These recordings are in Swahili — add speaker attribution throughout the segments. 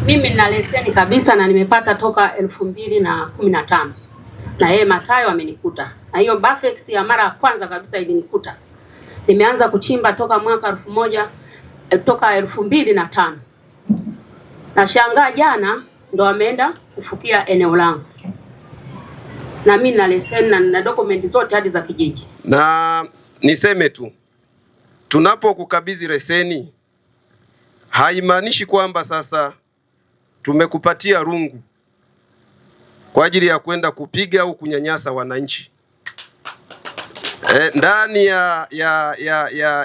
Speaker 1: Mimi nina leseni kabisa na nimepata toka 2015. Na yeye Matayo amenikuta. Na hiyo Bafex ya mara ya kwanza kabisa ilinikuta. Nimeanza kuchimba toka mwaka 2005. Na shangaa jana ndo ameenda kufukia eneo langu. Na mimi na leseni na dokumenti zote hadi za kijiji.
Speaker 2: Na niseme tu, tunapokukabidhi leseni haimaanishi kwamba sasa tumekupatia rungu kwa ajili ya kwenda kupiga au kunyanyasa wananchi. Ndani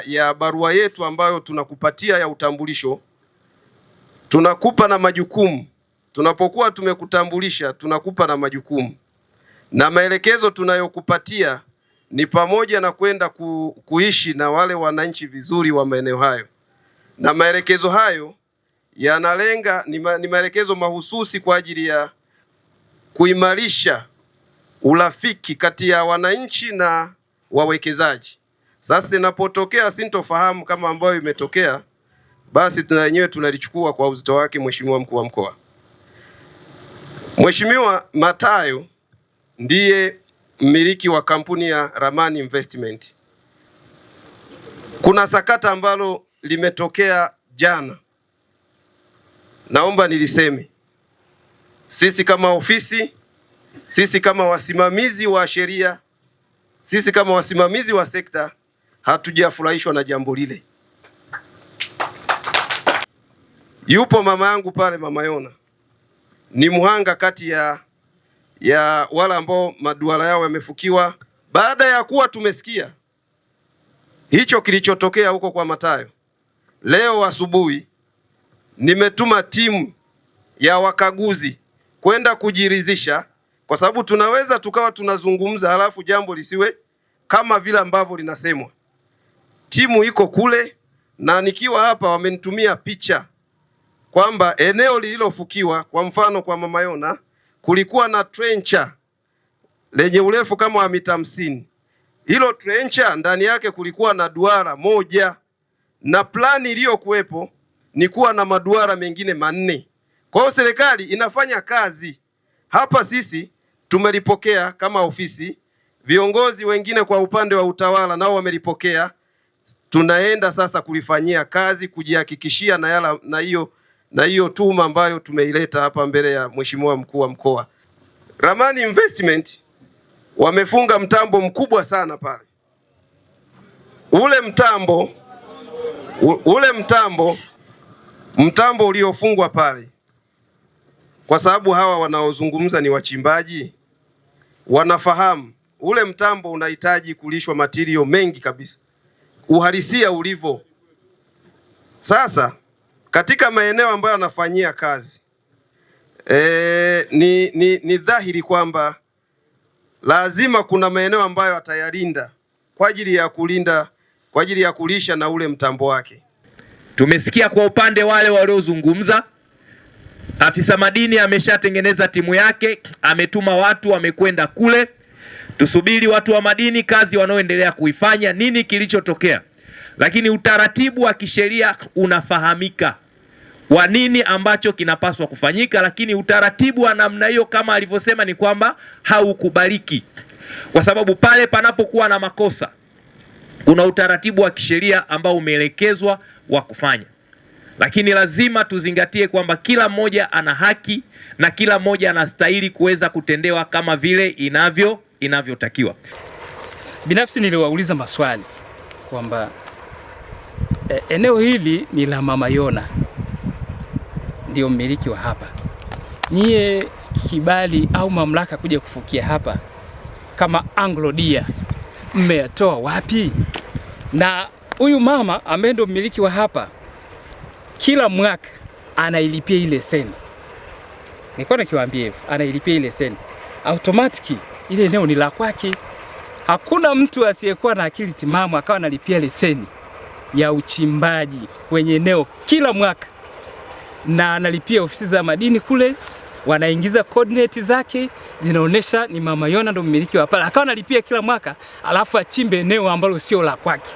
Speaker 2: ya barua yetu ambayo tunakupatia ya utambulisho, tunakupa na majukumu. Tunapokuwa tumekutambulisha, tunakupa na majukumu. Na maelekezo tunayokupatia ni pamoja na kwenda kuishi na wale wananchi vizuri wa maeneo hayo. Na maelekezo hayo yanalenga ni maelekezo mahususi kwa ajili ya kuimarisha urafiki kati ya wananchi na wawekezaji. Sasa inapotokea sintofahamu kama ambayo imetokea, basi wenyewe tunalichukua kwa uzito wake. Mheshimiwa Mkuu wa Mkoa, Mheshimiwa Matayo ndiye mmiliki wa kampuni ya Ramani Investment. Kuna sakata ambalo limetokea jana. Naomba niliseme. Sisi kama ofisi, sisi kama wasimamizi wa sheria, sisi kama wasimamizi wa sekta hatujafurahishwa na jambo lile. Yupo mama yangu pale, Mama Yona. Ni muhanga kati ya wale ambao maduara yao yamefukiwa. Baada ya kuwa tumesikia hicho kilichotokea huko kwa Matayo, leo asubuhi nimetuma timu ya wakaguzi kwenda kujiridhisha, kwa sababu tunaweza tukawa tunazungumza halafu jambo lisiwe kama vile ambavyo linasemwa. Timu iko kule na nikiwa hapa wamenitumia picha kwamba eneo lililofukiwa, kwa mfano kwa Mama Yona, kulikuwa na trencher lenye urefu kama wa mita 50. Hilo trencher ndani yake kulikuwa na duara moja, na plani iliyokuwepo ni kuwa na maduara mengine 4. Kwa hiyo serikali inafanya kazi hapa. Sisi tumelipokea kama ofisi, viongozi wengine kwa upande wa utawala nao wamelipokea. Tunaenda sasa kulifanyia kazi, kujihakikishia na hiyo tuhuma ambayo tumeileta hapa mbele ya Mheshimiwa Mkuu wa Mkoa. Ramani Investment wamefunga mtambo mkubwa sana pale. Mtambo uliofungwa pale, kwa sababu hawa wanaozungumza ni wachimbaji, wanafahamu ule mtambo unahitaji kulishwa material mengi kabisa, uhalisia ulivyo. Sasa katika maeneo ambayo anafanyia kazi ni dhahiri kwamba lazima kuna maeneo ambayo atayalinda kwa ajili ya kulisha na ule mtambo wake.
Speaker 3: Tumesikia kwa upande wale waliozungumza, afisa madini ameshatengeneza timu yake, ametuma watu wamekwenda kule. Tusubiri watu wa madini kazi wanaoendelea kuifanya, nini kilichotokea. Lakini utaratibu wa kisheria unafahamika wa nini ambacho kinapaswa kufanyika, lakini utaratibu wa namna hiyo kama alivyosema ni kwamba haukubaliki. Kwa sababu pale panapokuwa na makosa kuna utaratibu wa kisheria ambao umeelekezwa wa kufanya. Lakini lazima tuzingatie kwamba kila mmoja ana haki na kila mmoja anastahili kuweza kutendewa kama vile inavyotakiwa.
Speaker 4: Binafsi niliwauliza maswali kwamba eneo hili ni la Mama Yona, ndio mmiliki wa hapa. Nyie kibali au mamlaka kuja kufukia hapa kama Anglo Dia mmeyatoa wapi? Na huyu mama ambaye ndio mmiliki wa hapa kila mwaka anailipia ile leseni. Nilikuwa nikiwaambia hivyo, anailipia ile leseni. Automatic ile eneo ni la kwake. Hakuna mtu asiyekuwa na akili timamu akawa analipia leseni ya uchimbaji kwenye eneo kila mwaka. Na analipia ofisi za madini kule, wanaingiza coordinate zake zinaonesha ni Mama Yona ndo mmiliki wa pale. Akawa analipia kila mwaka alafu achimbe eneo ambalo sio la kwake.